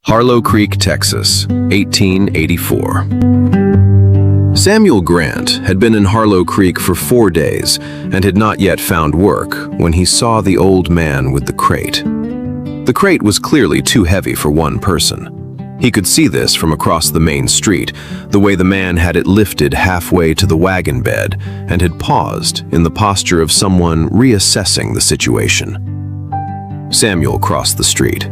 Harlow Creek, Texas, 1884. Samuel Grant had been in Harlow Creek for 4 days and had not yet found work when he saw the old man with the crate. The crate was clearly too heavy for one person. He could see this from across the main street, the way the man had it lifted halfway to the wagon bed and had paused in the posture of someone reassessing the situation. Samuel crossed the street.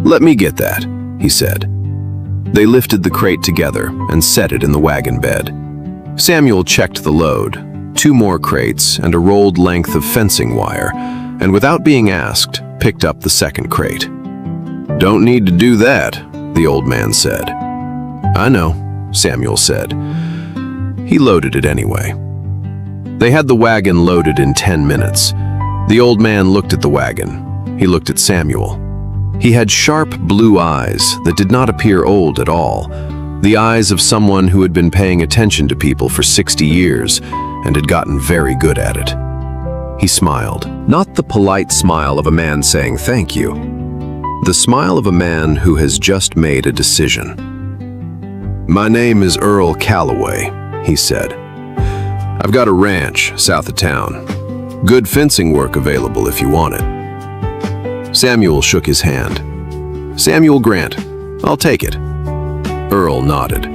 "Let me get that," he said. They lifted the crate together and set it in the wagon bed. Samuel checked the load, 2 more crates and a rolled length of fencing wire, and without being asked, picked up the second crate. "Don't need to do that," the old man said. "I know," Samuel said. He loaded it anyway. They had the wagon loaded in 10 minutes. The old man looked at the wagon. He looked at Samuel. He had sharp blue eyes that did not appear old at all, the eyes of someone who had been paying attention to people for 60 years and had gotten very good at it. He smiled, not the polite smile of a man saying thank you, the smile of a man who has just made a decision. "My name is Earl Calloway," he said. "I've got a ranch south of town. Good fencing work available if you want it." Samuel shook his hand. "Samuel Grant, I'll take it." Earl nodded.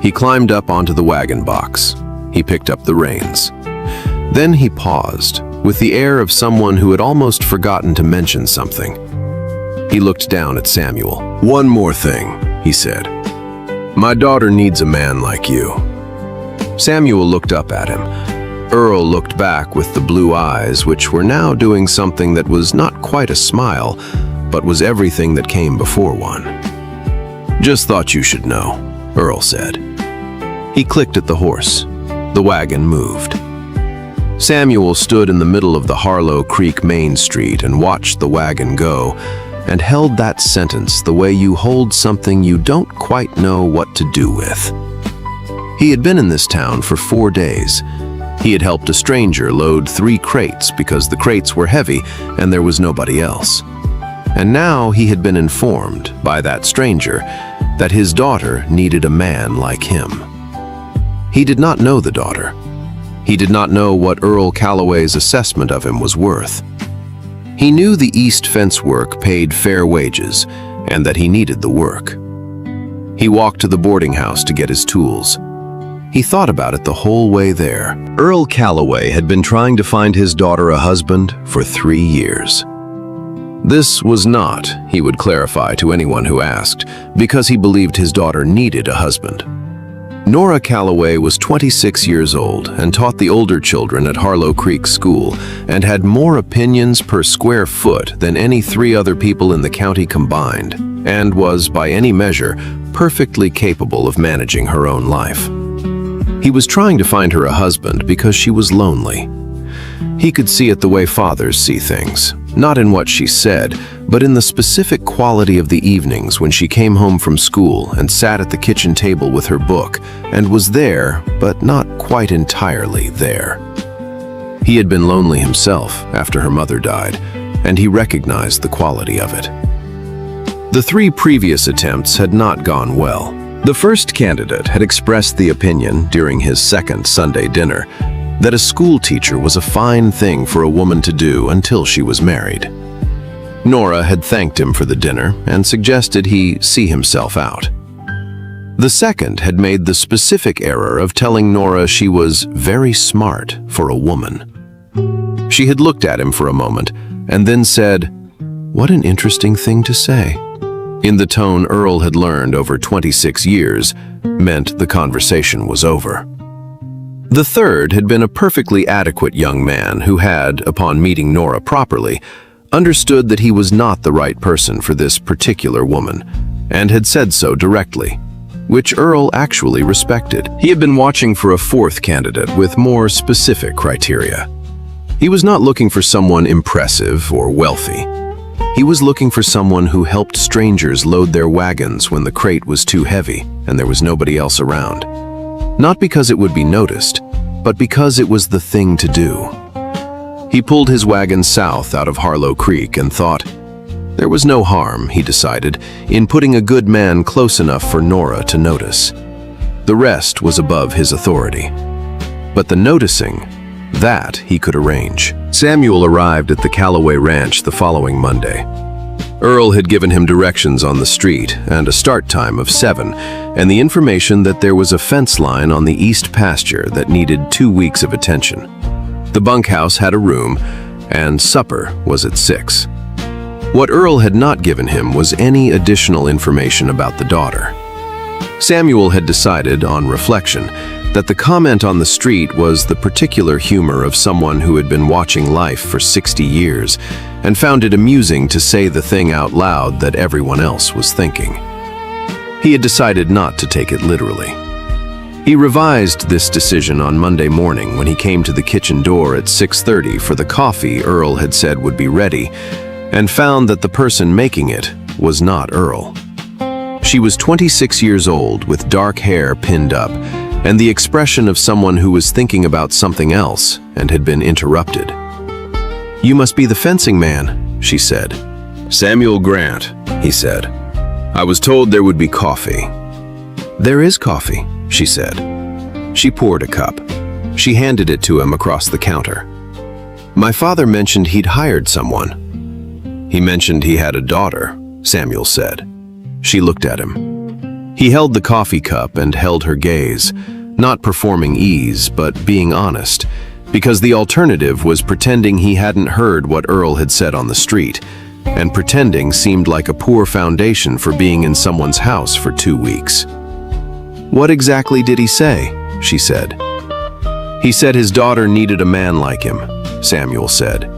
He climbed up onto the wagon box. He picked up the reins. Then he paused, with the air of someone who had almost forgotten to mention something. He looked down at Samuel. "One more thing," he said. "My daughter needs a man like you." Samuel looked up at him. Earl looked back with the blue eyes, which were now doing something that was not quite a smile, but was everything that came before one. "Just thought you should know," Earl said. He clicked at the horse. The wagon moved. Samuel stood in the middle of the Harlow Creek Main Street and watched the wagon go, and held that sentence the way you hold something you don't quite know what to do with. He had been in this town for 4 days. He had helped a stranger load 3 crates because the crates were heavy and there was nobody else. And now he had been informed by that stranger that his daughter needed a man like him. He did not know the daughter. He did not know what Earl Calloway's assessment of him was worth. He knew the East fence work paid fair wages and that he needed the work. He walked to the boarding house to get his tools. He thought about it the whole way there. Earl Calloway had been trying to find his daughter a husband for 3 years. This was not, he would clarify to anyone who asked, because he believed his daughter needed a husband. Nora Calloway was 26 years old and taught the older children at Harlow Creek School and had more opinions per square foot than any 3 other people in the county combined, and was, by any measure, perfectly capable of managing her own life. He was trying to find her a husband because she was lonely. He could see it the way fathers see things, not in what she said, but in the specific quality of the evenings when she came home from school and sat at the kitchen table with her book and was there, but not quite entirely there. He had been lonely himself after her mother died, and he recognized the quality of it. The 3 previous attempts had not gone well. The first candidate had expressed the opinion during his second Sunday dinner that a school teacher was a fine thing for a woman to do until she was married. Nora had thanked him for the dinner and suggested he see himself out. The second had made the specific error of telling Nora she was very smart for a woman. She had looked at him for a moment and then said, "What an interesting thing to say," in the tone Earl had learned over 26 years meant the conversation was over. The third had been a perfectly adequate young man who had, upon meeting Nora properly, understood that he was not the right person for this particular woman, and had said so directly, which Earl actually respected. He had been watching for a 4th candidate with more specific criteria. He was not looking for someone impressive or wealthy. He was looking for someone who helped strangers load their wagons when the crate was too heavy and there was nobody else around. Not because it would be noticed, but because it was the thing to do. He pulled his wagon south out of Harlow Creek and thought, There was no harm, he decided, in putting a good man close enough for Nora to notice. The rest was above his authority. But the noticing, that he could arrange. Samuel arrived at the Calloway ranch the following Monday. Earl had given him directions on the street and a start time of 7, and the information that there was a fence line on the east pasture that needed 2 weeks of attention. The bunkhouse had a room, and supper was at 6. What Earl had not given him was any additional information about the daughter. Samuel had decided, on reflection, that the comment on the street was the particular humor of someone who had been watching life for 60 years and found it amusing to say the thing out loud that everyone else was thinking. He had decided not to take it literally. He revised this decision on Monday morning when he came to the kitchen door at 6:30 for the coffee Earl had said would be ready, and found that the person making it was not Earl. She was 26 years old with dark hair pinned up, and the expression of someone who was thinking about something else and had been interrupted. "You must be the fencing man," she said. "Samuel Grant," he said. "I was told there would be coffee." "There is coffee," she said. She poured a cup. She handed it to him across the counter. "My father mentioned he'd hired someone." "He mentioned he had a daughter," Samuel said. She looked at him. He held the coffee cup and held her gaze, not performing ease, but being honest, because the alternative was pretending he hadn't heard what Earl had said on the street, and pretending seemed like a poor foundation for being in someone's house for 2 weeks. "What exactly did he say?" she said. "He said his daughter needed a man like him," Samuel said.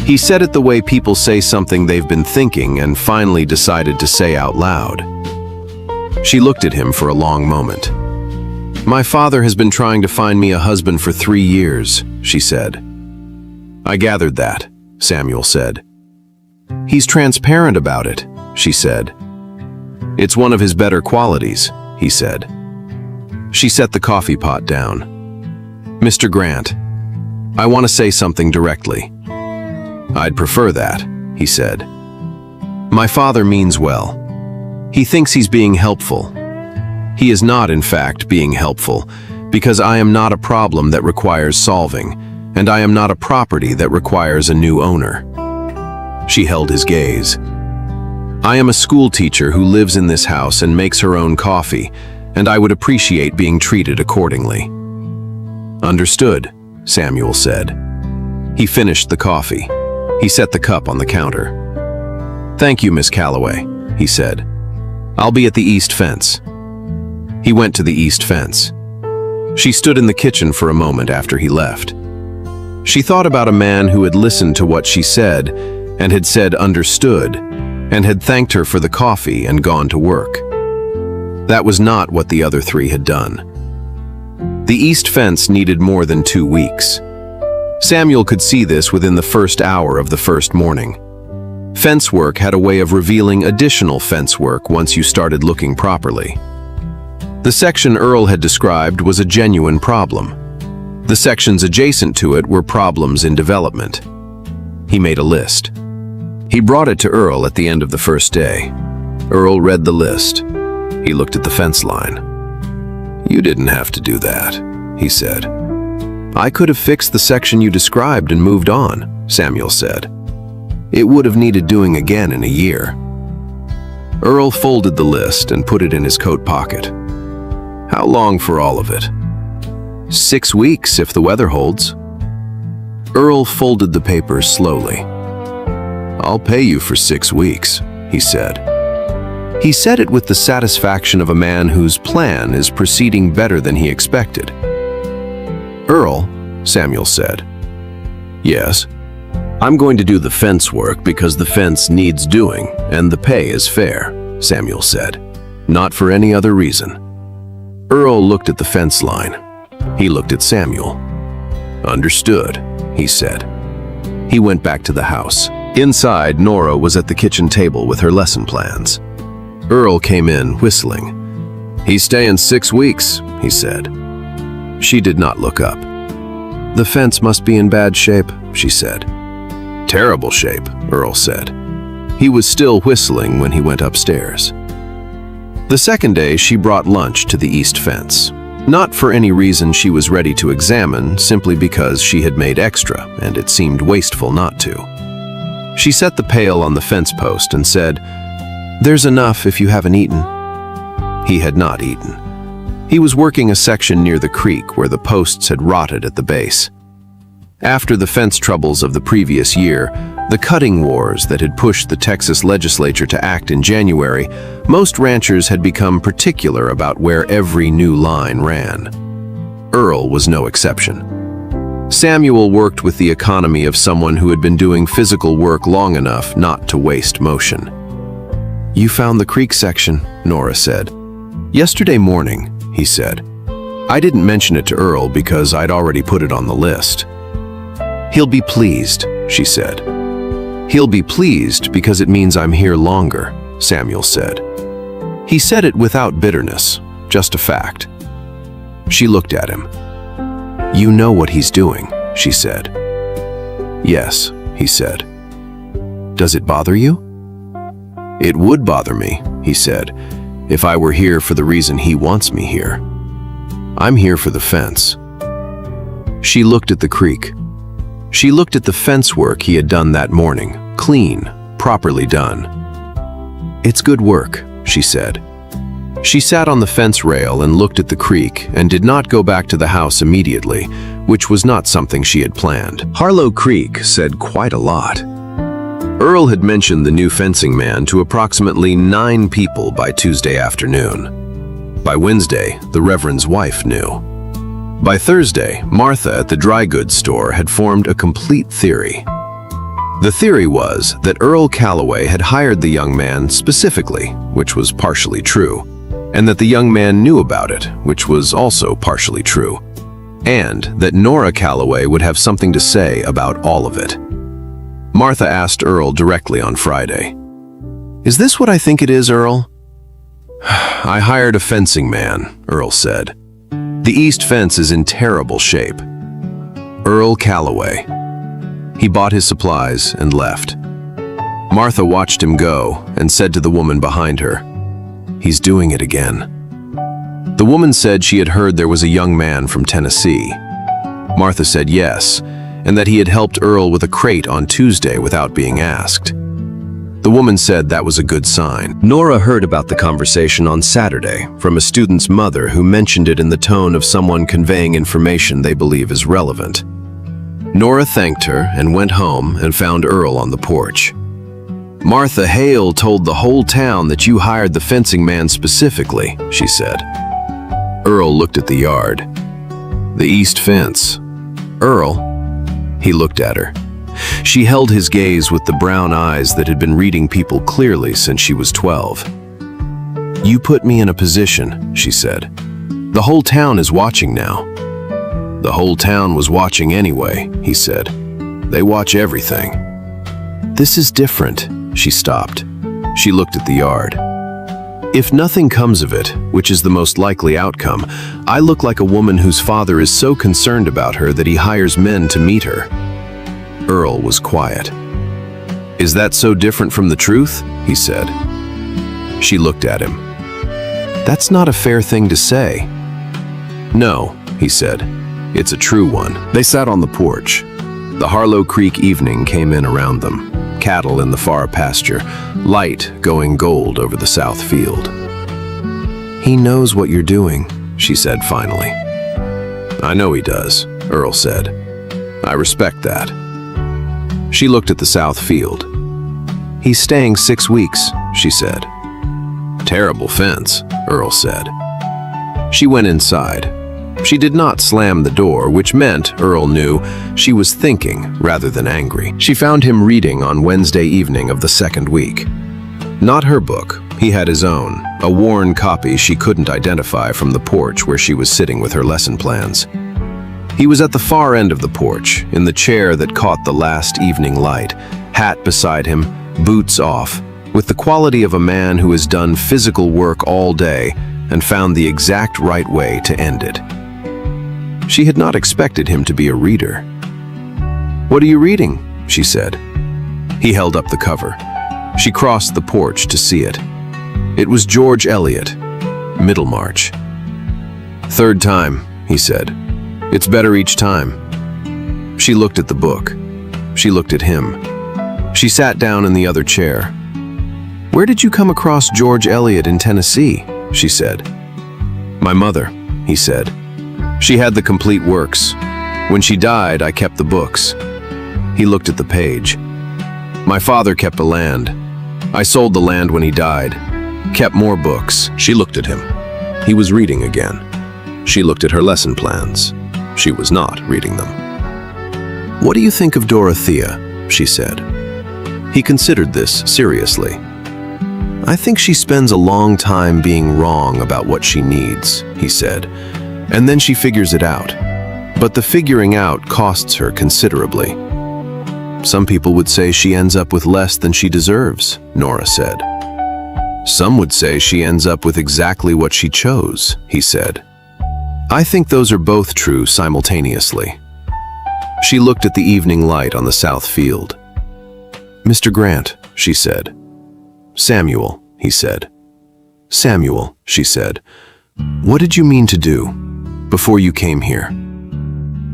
"He said it the way people say something they've been thinking and finally decided to say out loud." She looked at him for a long moment. "My father has been trying to find me a husband for 3 years, she said. "I gathered that," Samuel said. "He's transparent about it," she said. "It's one of his better qualities," he said. She set the coffee pot down. "Mr. Grant, I want to say something directly." "I'd prefer that," he said. "My father means well. He thinks he's being helpful. He is not, in fact, being helpful, because I am not a problem that requires solving, and I am not a property that requires a new owner." She held his gaze. "I am a school teacher who lives in this house and makes her own coffee, and I would appreciate being treated accordingly." "Understood," Samuel said. He finished the coffee. He set the cup on the counter. "Thank you, Miss Calloway," he said. "I'll be at the east fence." He went to the east fence. She stood in the kitchen for a moment after he left. She thought about a man who had listened to what she said and had said understood and had thanked her for the coffee and gone to work. That was not what the other 3 had done. The east fence needed more than 2 weeks. Samuel could see this within the first hour of the first morning. Fence work had a way of revealing additional fence work once you started looking properly. The section Earl had described was a genuine problem. The sections adjacent to it were problems in development. He made a list. He brought it to Earl at the end of the first day. Earl read the list. He looked at the fence line. "You didn't have to do that," he said. "I could have fixed the section you described and moved on," Samuel said. "It would have needed doing again in a year." Earl folded the list and put it in his coat pocket. "How long for all of it?" 6 weeks, if the weather holds." Earl folded the papers slowly. "I'll pay you for 6 weeks," he said. He said it with the satisfaction of a man whose plan is proceeding better than he expected. "Earl," Samuel said. "Yes?" "I'm going to do the fence work because the fence needs doing, and the pay is fair," Samuel said. "Not for any other reason." Earl looked at the fence line. He looked at Samuel. "Understood," he said. He went back to the house. Inside, Nora was at the kitchen table with her lesson plans. Earl came in, whistling. "He's staying 6 weeks," he said. She did not look up. "The fence must be in bad shape," she said. "Terrible shape," Earl said. He was still whistling when he went upstairs. The second day, she brought lunch to the east fence. Not for any reason she was ready to examine, simply because she had made extra, and it seemed wasteful not to. She set the pail on the fence post and said, "There's enough if you haven't eaten." He had not eaten. He was working a section near the creek where the posts had rotted at the base. After the fence troubles of the previous year, the cutting wars that had pushed the Texas legislature to act in January, most ranchers had become particular about where every new line ran. Earl was no exception. Samuel worked with the economy of someone who had been doing physical work long enough not to waste motion. "You found the creek section," Nora said. "Yesterday morning," he said. "I didn't mention it to Earl because I'd already put it on the list." "He'll be pleased," she said. "He'll be pleased because it means I'm here longer," Samuel said. He said it without bitterness, just a fact. She looked at him. "You know what he's doing," she said. "Yes," he said. "Does it bother you?" "It would bother me," he said, "if I were here for the reason he wants me here. I'm here for the fence." She looked at the creek. She looked at the fence work he had done that morning, clean, properly done. "It's good work," she said. She sat on the fence rail and looked at the creek and did not go back to the house immediately, which was not something she had planned. Harlow Creek said quite a lot. Earl had mentioned the new fencing man to approximately 9 people by Tuesday afternoon. By Wednesday, the Reverend's wife knew. By Thursday, Martha at the dry goods store had formed a complete theory. The theory was that Earl Calloway had hired the young man specifically, which was partially true, and that the young man knew about it, which was also partially true, and that Nora Calloway would have something to say about all of it. Martha asked Earl directly on Friday, "Is this what I think it is, Earl?" "I hired a fencing man," Earl said. "The east fence is in terrible shape." Earl Calloway. He bought his supplies and left. Martha watched him go and said to the woman behind her, "He's doing it again." The woman said she had heard there was a young man from Tennessee. Martha said yes, and that he had helped Earl with a crate on Tuesday without being asked. The woman said that was a good sign. Nora heard about the conversation on Saturday from a student's mother who mentioned it in the tone of someone conveying information they believe is relevant. Nora thanked her and went home and found Earl on the porch. "Martha Hale told the whole town that you hired the fencing man specifically," she said. Earl looked at the yard. "The east fence. Earl." He looked at her. She held his gaze with the brown eyes that had been reading people clearly since she was 12. "You put me in a position," she said. "The whole town is watching now." "The whole town was watching anyway," he said. "They watch everything." "This is different." She stopped. She looked at the yard. "If nothing comes of it, which is the most likely outcome, I look like a woman whose father is so concerned about her that he hires men to meet her." Earl was quiet. "Is that so different from the truth?" he said. She looked at him. "That's not a fair thing to say." "No," he said. "It's a true one." They sat on the porch. The Harlow Creek evening came in around them, cattle in the far pasture, light going gold over the south field. "He knows what you're doing," she said finally. "I know he does," Earl said. "I respect that." She looked at the south field. "He's staying 6 weeks," she said. "Terrible fence," Earl said. She went inside. She did not slam the door, which meant, Earl knew, she was thinking rather than angry. She found him reading on Wednesday evening of the second week. Not her book. He had his own, a worn copy she couldn't identify from the porch where she was sitting with her lesson plans. He was at the far end of the porch, in the chair that caught the last evening light, hat beside him, boots off, with the quality of a man who has done physical work all day and found the exact right way to end it. She had not expected him to be a reader. "What are you reading?" she said. He held up the cover. She crossed the porch to see it. It was George Eliot, Middlemarch. "Third time," he said. "It's better each time." She looked at the book. She looked at him. She sat down in the other chair. "Where did you come across George Eliot in Tennessee?" she said. "My mother," he said. "She had the complete works. When she died, I kept the books." He looked at the page. "My father kept the land. I sold the land when he died. Kept more books." She looked at him. He was reading again. She looked at her lesson plans. She was not reading them. "What do you think of Dorothea?" she said. He considered this seriously. "I think she spends a long time being wrong about what she needs," he said, "and then she figures it out. But the figuring out costs her considerably." "Some people would say she ends up with less than she deserves," Nora said. "Some would say she ends up with exactly what she chose," he said. "I think those are both true simultaneously." She looked at the evening light on the south field. "Mr. Grant," she said. "Samuel," he said. "Samuel," she said. "What did you mean to do before you came here?"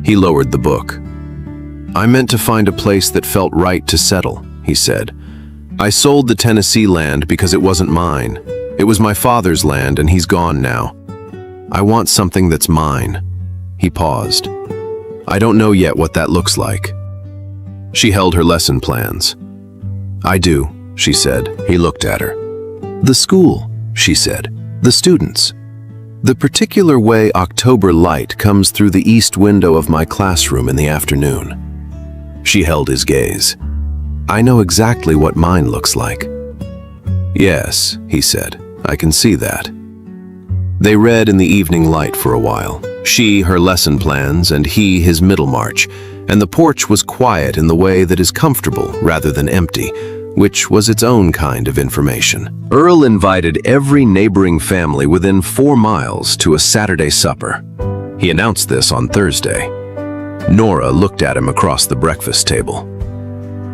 He lowered the book. "I meant to find a place that felt right to settle," he said. "I sold the Tennessee land because it wasn't mine. It was my father's land and he's gone now. I want something that's mine." He paused. "I don't know yet what that looks like." She held her lesson plans. "I do," she said. He looked at her. "The school," she said. "The students. The particular way October light comes through the east window of my classroom in the afternoon." She held his gaze. "I know exactly what mine looks like." "Yes," he said. "I can see that." They read in the evening light for a while. She, her lesson plans, and he, his Middlemarch, and the porch was quiet in the way that is comfortable rather than empty, which was its own kind of information. Earl invited every neighboring family within 4 miles to a Saturday supper. He announced this on Thursday. Nora looked at him across the breakfast table.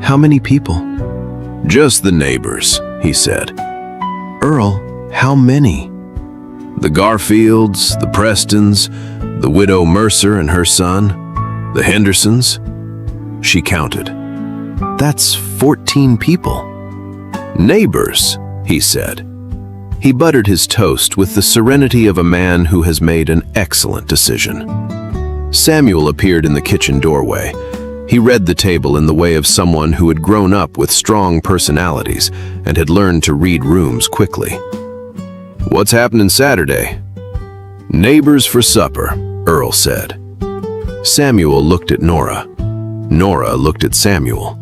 "How many people?" "Just the neighbors," he said. "Earl, how many?" "The Garfields, the Prestons, the widow Mercer and her son, the Hendersons." She counted. "That's 14 people." "Neighbors," he said. He buttered his toast with the serenity of a man who has made an excellent decision. Samuel appeared in the kitchen doorway. He read the table in the way of someone who had grown up with strong personalities and had learned to read rooms quickly. "What's happening Saturday?" "Neighbors for supper," Earl said. Samuel looked at Nora. Nora looked at Samuel.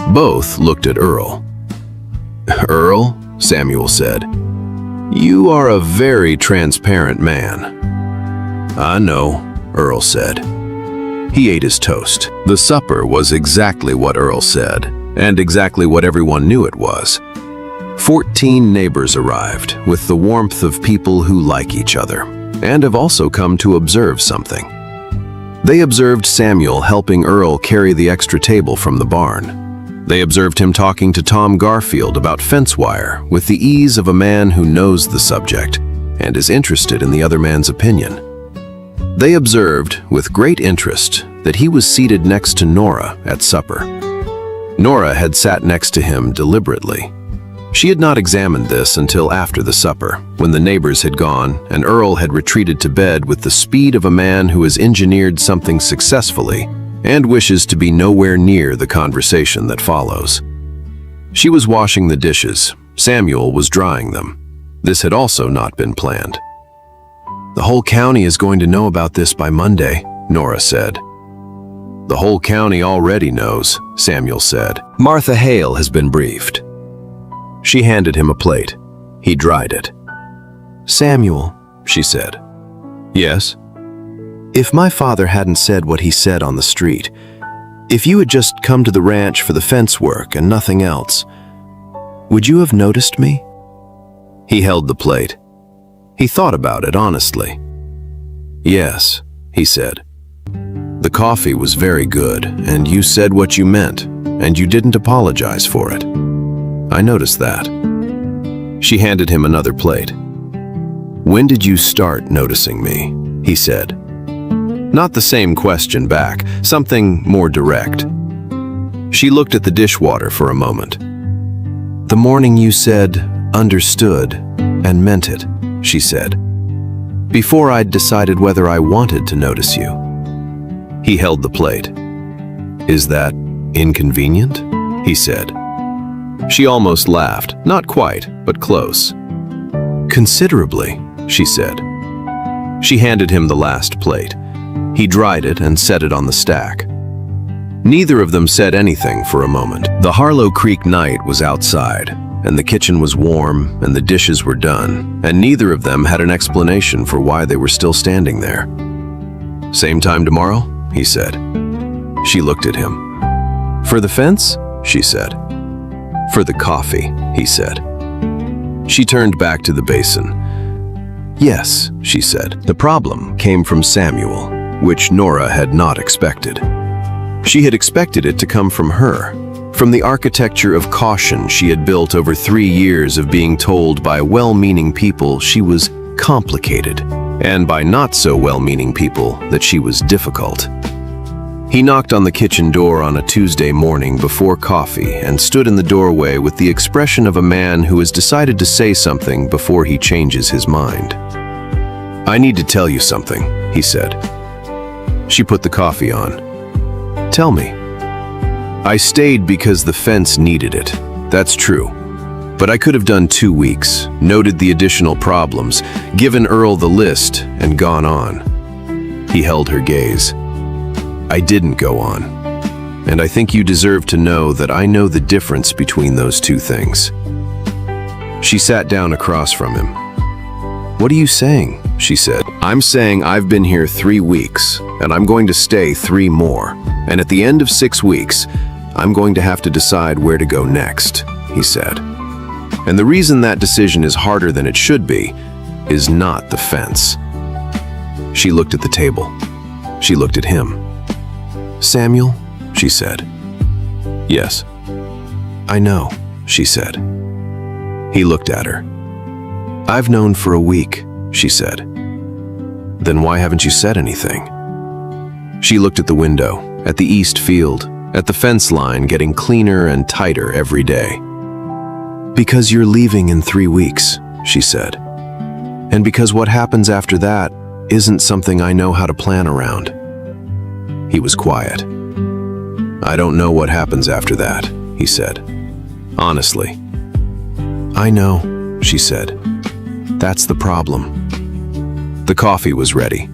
Both looked at Earl. "Earl," Samuel said, "you are a very transparent man." "I know," Earl said. He ate his toast. The supper was exactly what Earl said, and exactly what everyone knew it was. 14 neighbors arrived, with the warmth of people who like each other, and have also come to observe something. They observed Samuel helping Earl carry the extra table from the barn. They observed him talking to Tom Garfield about fence wire with the ease of a man who knows the subject and is interested in the other man's opinion. They observed, with great interest, that he was seated next to Nora at supper. Nora had sat next to him deliberately. She had not examined this until after the supper, when the neighbors had gone and Earl had retreated to bed with the speed of a man who has engineered something successfully and wishes to be nowhere near the conversation that follows. She was washing the dishes. Samuel was drying them. This had also not been planned. "The whole county is going to know about this by Monday," Nora said. "The whole county already knows," Samuel said. "Martha Hale has been briefed." She handed him a plate. He dried it. "Samuel," she said. "Yes?" "If my father hadn't said what he said on the street, if you had just come to the ranch for the fence work and nothing else, would you have noticed me?" He held the plate. He thought about it honestly. "Yes," he said. "The coffee was very good, and you said what you meant, and you didn't apologize for it. I noticed that." She handed him another plate. "When did you start noticing me?" he said. Not the same question back, something more direct. She looked at the dishwater for a moment. "The morning you said, 'understood,' and meant it," she said. "Before I'd decided whether I wanted to notice you." He held the plate. "Is that inconvenient?" he said. She almost laughed, not quite, but close. "Considerably," she said. She handed him the last plate. He dried it and set it on the stack. Neither of them said anything for a moment. The Harlow Creek night was outside, and the kitchen was warm, and the dishes were done, and neither of them had an explanation for why they were still standing there. "Same time tomorrow?" he said. She looked at him. "For the fence?" she said. "For the coffee," he said. She turned back to the basin. "Yes," she said. The problem came from Samuel, which Nora had not expected. She had expected it to come from her, from the architecture of caution she had built over 3 years of being told by well-meaning people she was complicated, and by not-so-well-meaning people that she was difficult. He knocked on the kitchen door on a Tuesday morning before coffee and stood in the doorway with the expression of a man who has decided to say something before he changes his mind. "I need to tell you something," he said. She put the coffee on. "Tell me." "I stayed because the fence needed it. That's true. But I could have done 2 weeks, noted the additional problems, given Earl the list, and gone on." He held her gaze. "I didn't go on. And I think you deserve to know that I know the difference between those two things." She sat down across from him. "What are you saying?" she said. "I'm saying I've been here 3 weeks, and I'm going to stay 3 more. And at the end of 6 weeks, I'm going to have to decide where to go next," he said. "And the reason that decision is harder than it should be is not the fence." She looked at the table. She looked at him. "Samuel," she said. "Yes." "I know," she said. He looked at her. "I've known for a week," she said. "Then why haven't you said anything?" She looked at the window, at the east field, at the fence line getting cleaner and tighter every day. "Because you're leaving in 3 weeks," she said. "And because what happens after that isn't something I know how to plan around." He was quiet. "I don't know what happens after that," he said. "Honestly." "I know," she said. "That's the problem." The coffee was ready.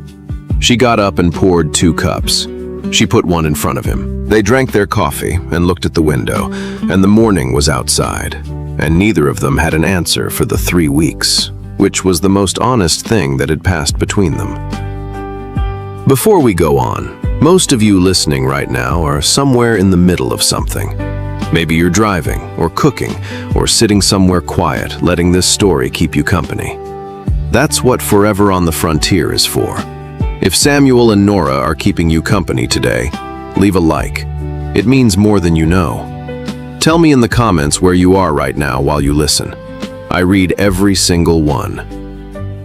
She got up and poured 2 cups. She put one in front of him. They drank their coffee and looked at the window, and the morning was outside, and neither of them had an answer for the 3 weeks, which was the most honest thing that had passed between them. Before we go on, most of you listening right now are somewhere in the middle of something. Maybe you're driving, or cooking, or sitting somewhere quiet, letting this story keep you company. That's what Forever on the Frontier is for. If Samuel and Nora are keeping you company today, leave a like. It means more than you know. Tell me in the comments where you are right now while you listen. I read every single one.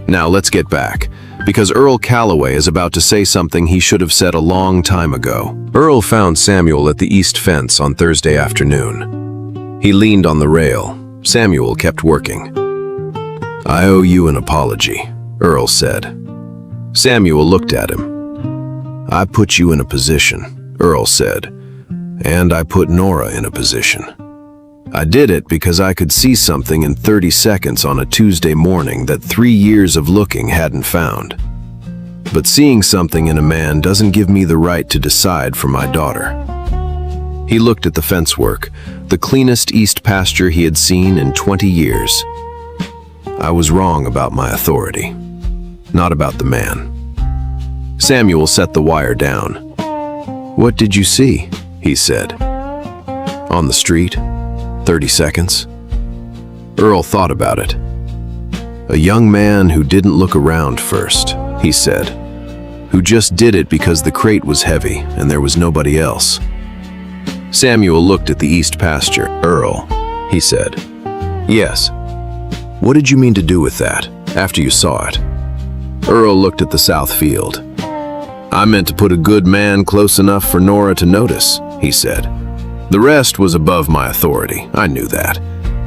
Now let's get back, because Earl Calloway is about to say something he should have said a long time ago. Earl found Samuel at the east fence on Thursday afternoon. He leaned on the rail. Samuel kept working. "I owe you an apology," Earl said. Samuel looked at him. "I put you in a position," Earl said, "and I put Nora in a position. I did it because I could see something in 30 seconds on a Tuesday morning that 3 years of looking hadn't found. But seeing something in a man doesn't give me the right to decide for my daughter." He looked at the fence work, the cleanest east pasture he had seen in 20 years. "I was wrong about my authority, not about the man." Samuel set the wire down. "What did you see?" he said. "On the street, 30 seconds. Earl thought about it. "A young man who didn't look around first," he said, "who just did it because the crate was heavy and there was nobody else." Samuel looked at the east pasture. "Earl," he said. Yes. What did you mean to do with that, after you saw it? Earl looked at the south field. I meant to put a good man close enough for Nora to notice, he said. The rest was above my authority, I knew that.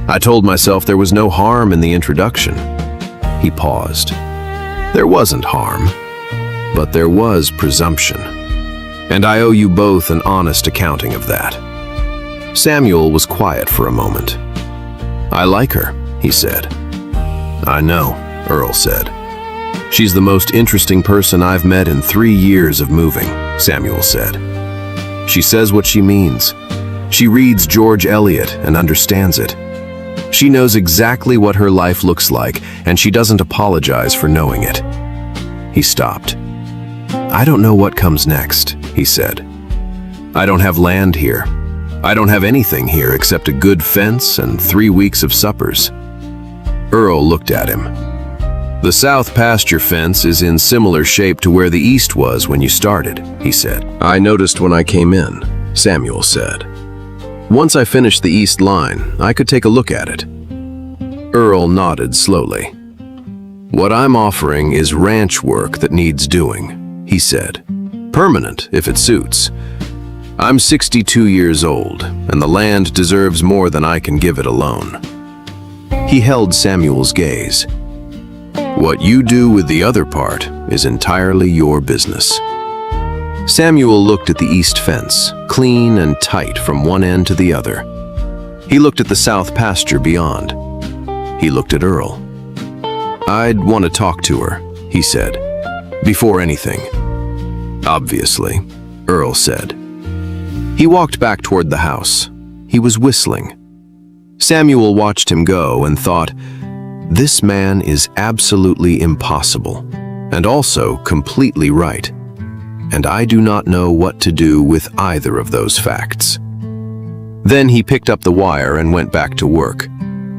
I told myself there was no harm in the introduction. He paused. There wasn't harm, but there was presumption. And I owe you both an honest accounting of that. Samuel was quiet for a moment. I like her, he said. I know, Earl said. She's the most interesting person I've met in 3 years of moving, Samuel said. She says what she means. She reads George Eliot and understands it. She knows exactly what her life looks like, and she doesn't apologize for knowing it. He stopped. I don't know what comes next, he said. I don't have land here. I don't have anything here except a good fence and 3 weeks of suppers. Earl looked at him. The south pasture fence is in similar shape to where the east was when you started, he said. I noticed when I came in, Samuel said. Once I finished the east line, I could take a look at it. Earl nodded slowly. What I'm offering is ranch work that needs doing, he said. Permanent, if it suits. I'm 62 years old, and the land deserves more than I can give it alone. He held Samuel's gaze. What you do with the other part is entirely your business. Samuel looked at the east fence, clean and tight from one end to the other. He looked at the south pasture beyond. He looked at Earl. I'd want to talk to her, he said, before anything. Obviously, Earl said. He walked back toward the house. He was whistling. Samuel watched him go and thought, this man is absolutely impossible, and also completely right. And I do not know what to do with either of those facts. Then he picked up the wire and went back to work,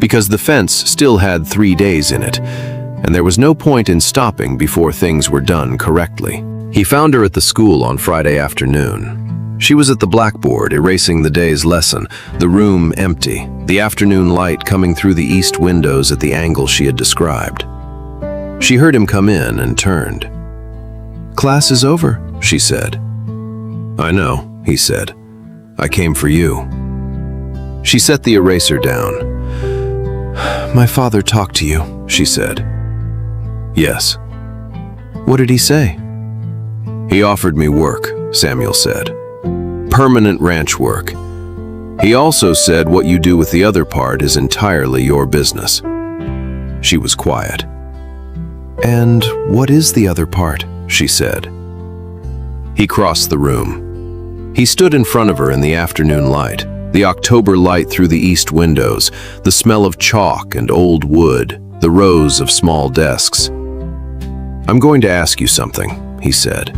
because the fence still had 3 days in it, and there was no point in stopping before things were done correctly. He found her at the school on Friday afternoon. She was at the blackboard erasing the day's lesson, the room empty, the afternoon light coming through the east windows at the angle she had described. She heard him come in and turned. Class is over, she said. I know, he said. I came for you. She set the eraser down. My father talked to you, she said. Yes. What did he say? He offered me work, Samuel said. Permanent ranch work. He also said what you do with the other part is entirely your business. She was quiet. And what is the other part? She said. He crossed the room. He stood in front of her in the afternoon light, the October light through the east windows, the smell of chalk and old wood, the rows of small desks. I'm going to ask you something, he said.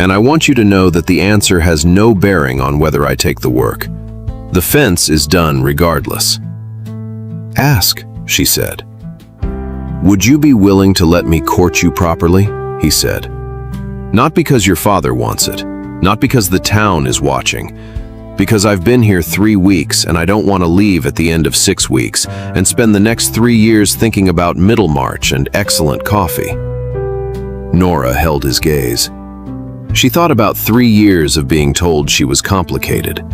And I want you to know that the answer has no bearing on whether I take the work. The fence is done regardless. Ask, she said. Would you be willing to let me court you properly? He said. Not because your father wants it, not because the town is watching, because I've been here 3 weeks and I don't want to leave at the end of 6 weeks and spend the next 3 years thinking about Middlemarch and excellent coffee. Nora held his gaze. She thought about 3 years of being told she was complicated.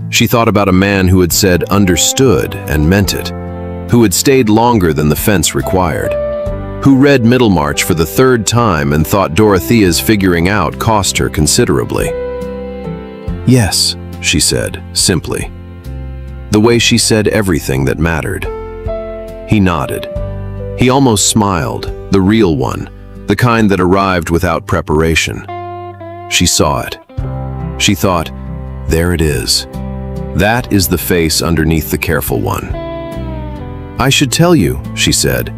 She thought about a man who had said understood and meant it, who had stayed longer than the fence required, who read Middlemarch for the 3rd time and thought Dorothea's figuring out cost her considerably. Yes, she said, simply. The way she said everything that mattered. He nodded. He almost smiled, the real one, the kind that arrived without preparation. She saw it. She thought, there it is. That is the face underneath the careful one. I should tell you, she said,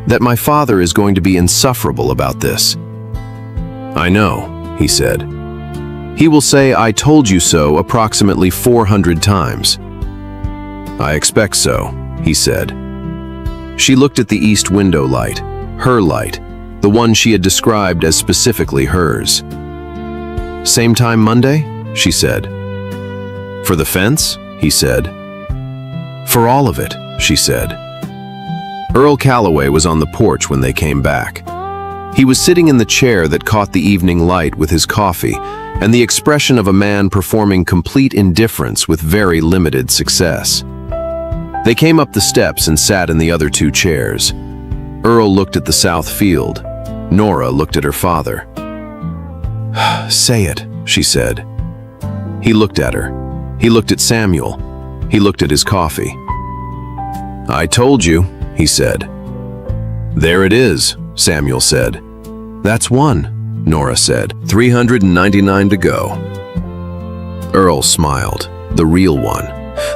that my father is going to be insufferable about this. I know, he said. He will say I told you so approximately 400 times. I expect so, he said. She looked at the east window light, her light, the one she had described as specifically hers. Same time Monday? She said. For the fence? He said. For all of it, she said. Earl Calloway was on the porch when they came back. He was sitting in the chair that caught the evening light with his coffee and the expression of a man performing complete indifference with very limited success. They came up the steps and sat in the other two chairs. Earl looked at the south field. Nora looked at her father. "Say it," she said. He looked at her. He looked at Samuel. He looked at his coffee. "I told you," he said. "There it is," Samuel said. "That's one," Nora said. 399 to go. Earl smiled, the real one,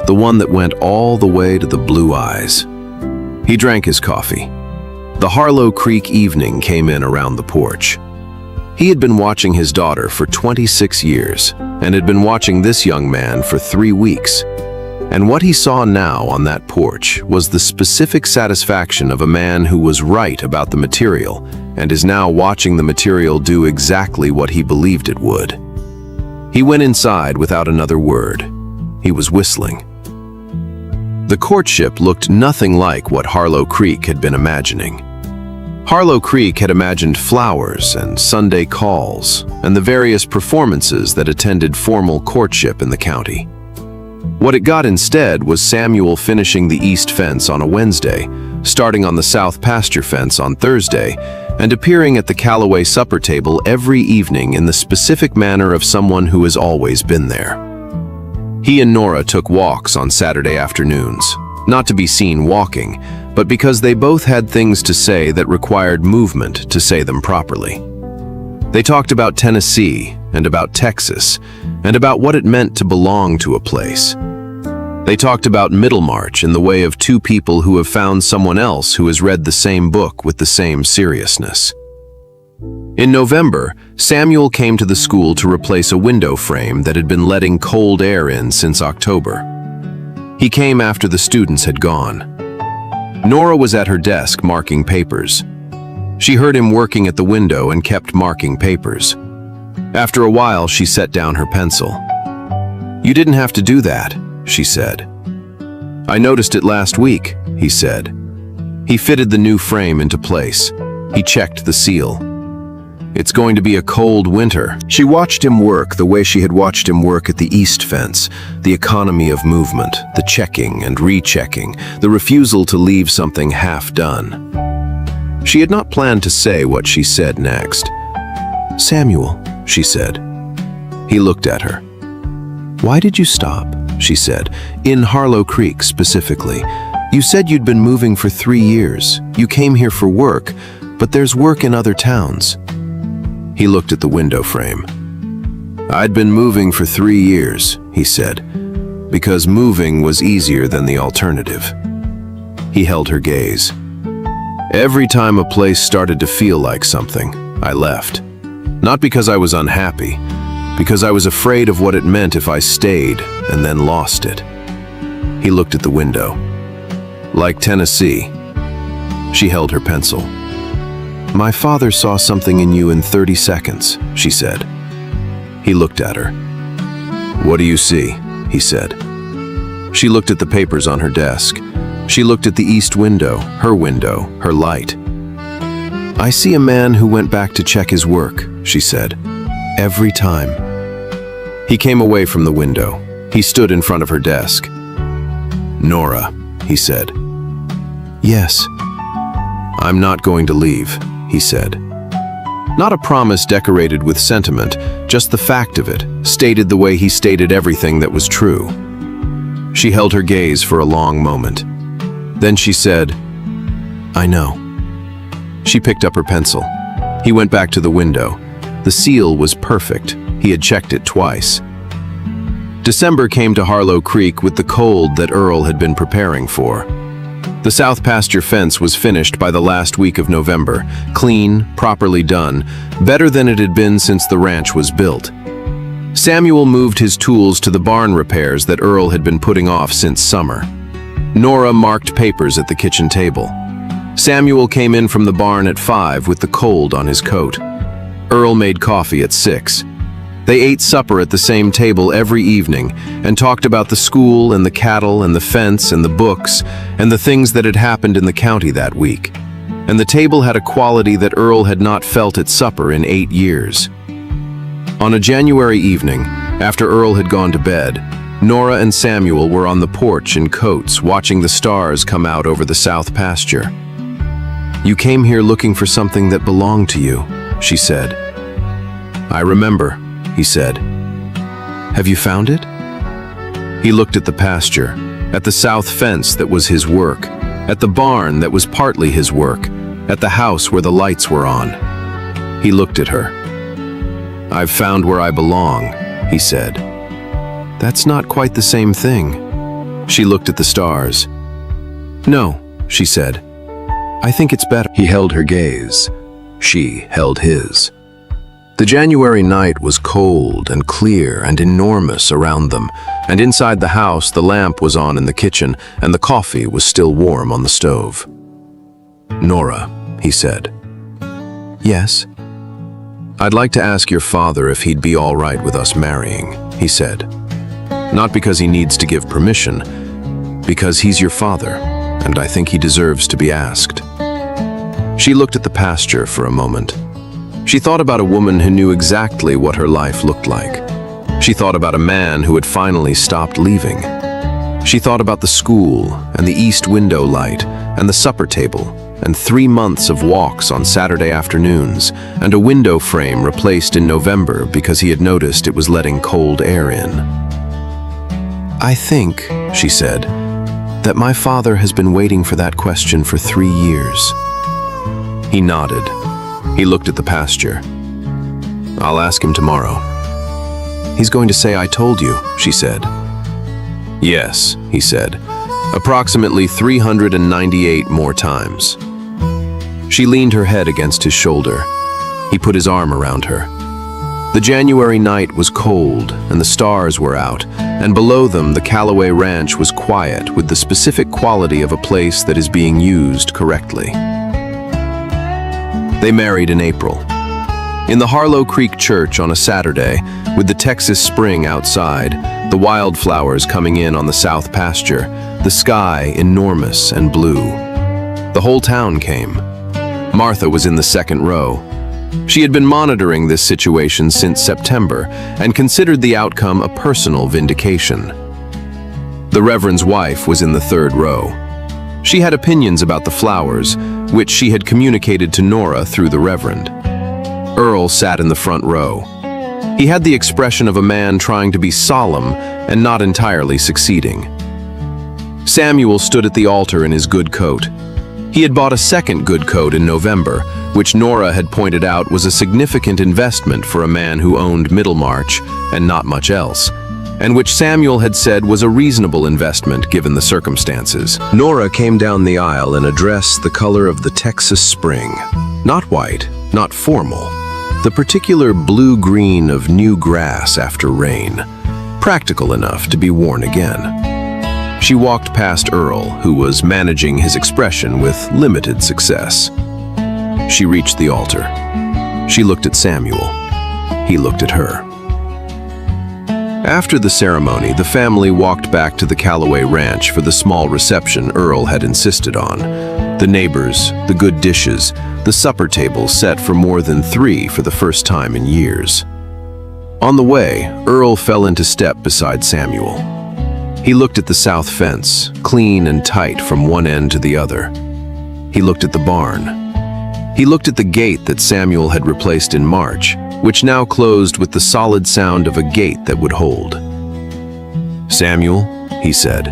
the one that went all the way to the blue eyes. He drank his coffee. The Harlow Creek evening came in around the porch. He had been watching his daughter for 26 years and had been watching this young man for 3 weeks. And what he saw now on that porch was the specific satisfaction of a man who was right about the material and is now watching the material do exactly what he believed it would. He went inside without another word. He was whistling. The courtship looked nothing like what Harlow Creek had been imagining. Harlow Creek had imagined flowers and Sunday calls and the various performances that attended formal courtship in the county. What it got instead was Samuel finishing the east fence on a Wednesday, starting on the south pasture fence on Thursday, and appearing at the Calloway supper table every evening in the specific manner of someone who has always been there. He and Nora took walks on Saturday afternoons, not to be seen walking, but because they both had things to say that required movement to say them properly. They talked about Tennessee and about Texas and about what it meant to belong to a place. They talked about Middlemarch in the way of two people who have found someone else who has read the same book with the same seriousness. In November, Samuel came to the school to replace a window frame that had been letting cold air in since October. He came after the students had gone. Nora was at her desk marking papers. She heard him working at the window and kept marking papers. After a while, she set down her pencil. "You didn't have to do that," she said. "I noticed it last week," he said. He fitted the new frame into place. He checked the seal. "It's going to be a cold winter." She watched him work the way she had watched him work at the east fence, the economy of movement, the checking and rechecking, the refusal to leave something half done. She had not planned to say what she said next. "Samuel," she said. He looked at her. "Why did you stop?" she said. "In Harlow Creek specifically. You said you'd been moving for 3 years. You came here for work, but there's work in other towns." He looked at the window frame. "I'd been moving for 3 years," he said, "because moving was easier than the alternative." He held her gaze. "Every time a place started to feel like something, I left. Not because I was unhappy, because I was afraid of what it meant if I stayed and then lost it." He looked at the window. "Like Tennessee." She held her pencil. "My father saw something in you in 30 seconds, she said. He looked at her. "What do you see?" he said. She looked at the papers on her desk. She looked at the east window, her light. "I see a man who went back to check his work," she said. "Every time." He came away from the window. He stood in front of her desk. "Nora," he said. "Yes." "I'm not going to leave," he said. Not a promise decorated with sentiment, just the fact of it, stated the way he stated everything that was true. She held her gaze for a long moment. Then she said, "I know." She picked up her pencil. He went back to the window. The seal was perfect. He had checked it twice. December came to Harlow Creek with the cold that Earl had been preparing for. The south pasture fence was finished by the last week of November, clean, properly done, better than it had been since the ranch was built. Samuel moved his tools to the barn repairs that Earl had been putting off since summer. Nora marked papers at the kitchen table. Samuel came in from the barn at 5 with the cold on his coat. Earl made coffee at 6. They ate supper at the same table every evening and talked about the school and the cattle and the fence and the books and the things that had happened in the county that week. And the table had a quality that Earl had not felt at supper in 8 years. On a January evening, after Earl had gone to bed, Nora and Samuel were on the porch in coats watching the stars come out over the south pasture. "You came here looking for something that belonged to you," she said. "I remember," he said. "Have you found it?" He looked at the pasture, at the south fence that was his work, at the barn that was partly his work, at the house where the lights were on. He looked at her. "I've found where I belong," he said. "That's not quite the same thing." She looked at the stars. "No," she said. "I think it's better." He held her gaze. She held his. The January night was cold and clear and enormous around them, and inside the house the lamp was on in the kitchen and the coffee was still warm on the stove. "Nora," he said. "Yes?" "I'd like to ask your father if he'd be all right with us marrying," he said. "Not because he needs to give permission, because he's your father, and I think he deserves to be asked." She looked at the pasture for a moment. She thought about a woman who knew exactly what her life looked like. She thought about a man who had finally stopped leaving. She thought about the school and the east window light and the supper table and 3 months of walks on Saturday afternoons and a window frame replaced in November because he had noticed it was letting cold air in. "I think," she said, "that my father has been waiting for that question for 3 years." He nodded. He looked at the pasture. "I'll ask him tomorrow." "He's going to say I told you," she said. "Yes," he said, "approximately 398 more times." She leaned her head against his shoulder. He put his arm around her. The January night was cold and the stars were out, and below them the Calloway ranch was quiet with the specific quality of a place that is being used correctly. They married in April. In the Harlow Creek Church on a Saturday, with the Texas spring outside, the wildflowers coming in on the south pasture, the sky enormous and blue. The whole town came. Martha was in the second row. She had been monitoring this situation since September and considered the outcome a personal vindication. The Reverend's wife was in the third row. She had opinions about the flowers, which she had communicated to Nora through the Reverend. Earl sat in the front row. He had the expression of a man trying to be solemn and not entirely succeeding. Samuel stood at the altar in his good coat. He had bought a second good coat in November, which Nora had pointed out was a significant investment for a man who owned Middlemarch and not much else, and which Samuel had said was a reasonable investment given the circumstances. Nora came down the aisle in a dress the color of the Texas spring. Not white, not formal. The particular blue-green of new grass after rain. Practical enough to be worn again. She walked past Earl, who was managing his expression with limited success. She reached the altar. She looked at Samuel. He looked at her. After the ceremony, the family walked back to the Calloway ranch for the small reception Earl had insisted on. The neighbors, the good dishes, the supper table set for more than 3 for the first time in years. On the way, Earl fell into step beside Samuel. He looked at the south fence, clean and tight from one end to the other. He looked at the barn. He looked at the gate that Samuel had replaced in March, which now closed with the solid sound of a gate that would hold. "Samuel," he said.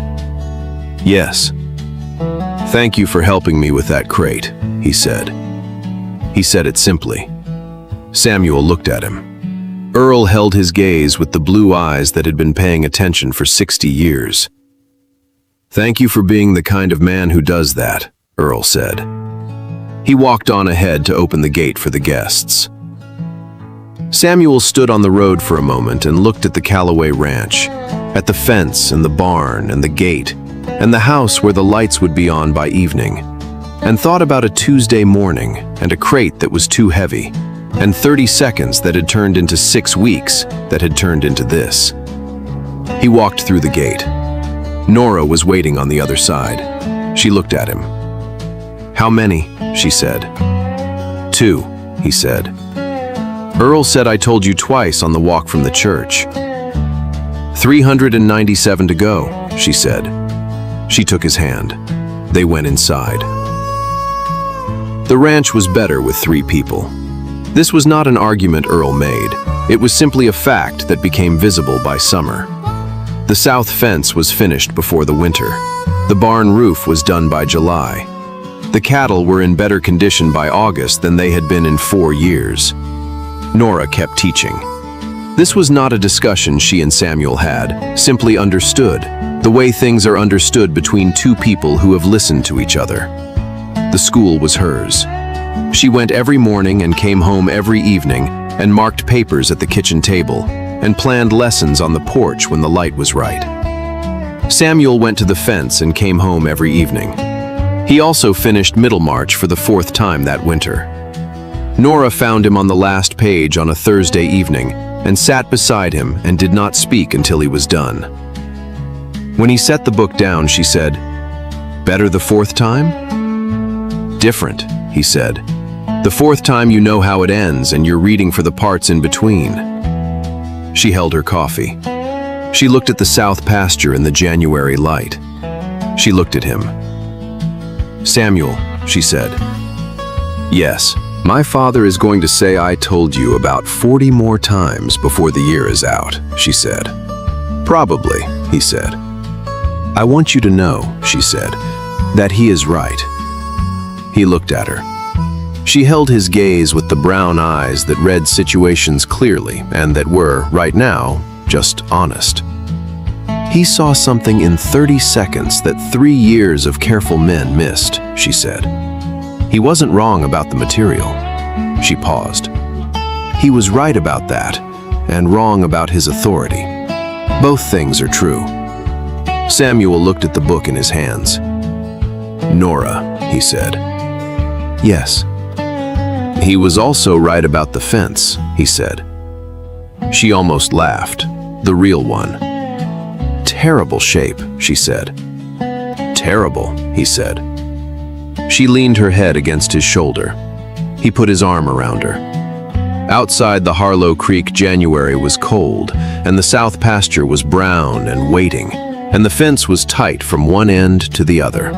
"Yes." "Thank you for helping me with that crate," he said. He said it simply. Samuel looked at him. Earl held his gaze with the blue eyes that had been paying attention for 60 years. "Thank you for being the kind of man who does that," Earl said. He walked on ahead to open the gate for the guests. Samuel stood on the road for a moment and looked at the Calloway ranch, at the fence and the barn and the gate, and the house where the lights would be on by evening, and thought about a Tuesday morning and a crate that was too heavy, and 30 seconds that had turned into 6 weeks that had turned into this. He walked through the gate. Nora was waiting on the other side. She looked at him. "How many?" she said. "2," he said. "Earl said I told you twice on the walk from the church." 397 to go, she said. She took his hand. They went inside. The ranch was better with 3 people. This was not an argument Earl made. It was simply a fact that became visible by summer. The south fence was finished before the winter. The barn roof was done by July. The cattle were in better condition by August than they had been in 4 years. Nora kept teaching. This was not a discussion she and Samuel had, simply understood, the way things are understood between 2 people who have listened to each other. The school was hers. She went every morning and came home every evening and marked papers at the kitchen table and planned lessons on the porch when the light was right. Samuel went to the fence and came home every evening. He also finished Middlemarch for the 4th time that winter. Nora found him on the last page on a Thursday evening and sat beside him and did not speak until he was done. When he set the book down, she said, "Better the 4th time?" "Different," he said. "The 4th time you know how it ends and you're reading for the parts in between." She held her coffee. She looked at the south pasture in the January light. She looked at him. "Samuel," she said. "Yes, my father is going to say I told you about 40 more times before the year is out," she said. "Probably," he said. "I want you to know," she said, "that he is right." He looked at her. She held his gaze with the brown eyes that read situations clearly and that were, right now, just honest. "He saw something in 30 seconds that 3 years of careful men missed," she said. "He wasn't wrong about the material." She paused. "He was right about that, and wrong about his authority. Both things are true." Samuel looked at the book in his hands. "Nora," he said. "Yes." "He was also right about the fence," he said. She almost laughed. "The real one." "Terrible shape," she said. "Terrible," he said. She leaned her head against his shoulder. He put his arm around her. Outside the Harlow Creek, January was cold, and the south pasture was brown and waiting, and the fence was tight from one end to the other.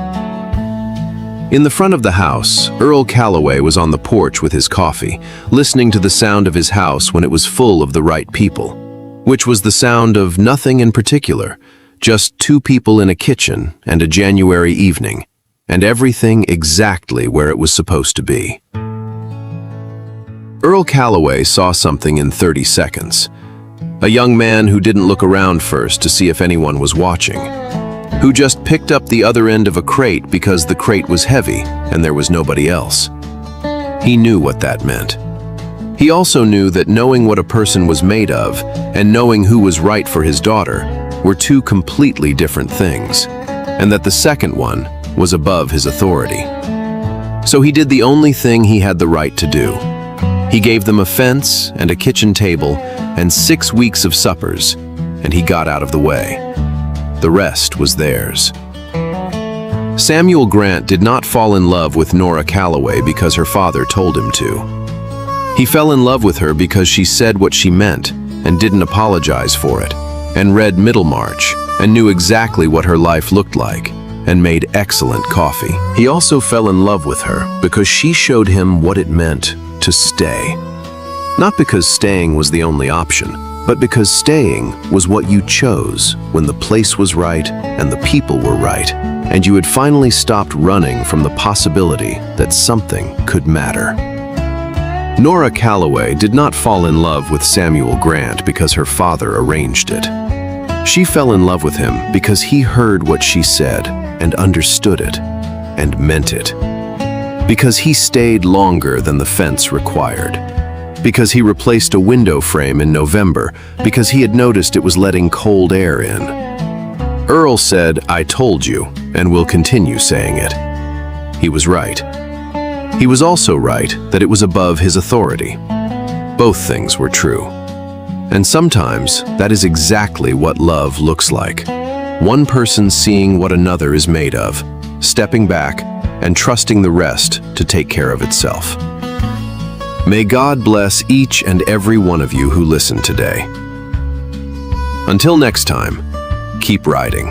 In the front of the house, Earl Calloway was on the porch with his coffee, listening to the sound of his house when it was full of the right people, which was the sound of nothing in particular, just 2 people in a kitchen and a January evening, and everything exactly where it was supposed to be. Earl Calloway saw something in 30 seconds. A young man who didn't look around first to see if anyone was watching, who just picked up the other end of a crate because the crate was heavy and there was nobody else. He knew what that meant. He also knew that knowing what a person was made of and knowing who was right for his daughter were 2 completely different things, and that the second one was above his authority. So he did the only thing he had the right to do. He gave them a fence and a kitchen table and 6 weeks of suppers, and he got out of the way. The rest was theirs. Samuel Grant did not fall in love with Nora Calloway because her father told him to. He fell in love with her because she said what she meant and didn't apologize for it, and read Middlemarch and knew exactly what her life looked like and made excellent coffee. He also fell in love with her because she showed him what it meant to stay. Not because staying was the only option, but because staying was what you chose when the place was right and the people were right, and you had finally stopped running from the possibility that something could matter. Nora Calloway did not fall in love with Samuel Grant because her father arranged it. She fell in love with him because he heard what she said and understood it and meant it. Because he stayed longer than the fence required. Because he replaced a window frame in November because he had noticed it was letting cold air in. Earl said, "I told you," and will continue saying it. He was right. He was also right that it was above his authority. Both things were true. And sometimes that is exactly what love looks like. One person seeing what another is made of, stepping back and trusting the rest to take care of itself. May God bless each and every one of you who listened today. Until next time, keep riding.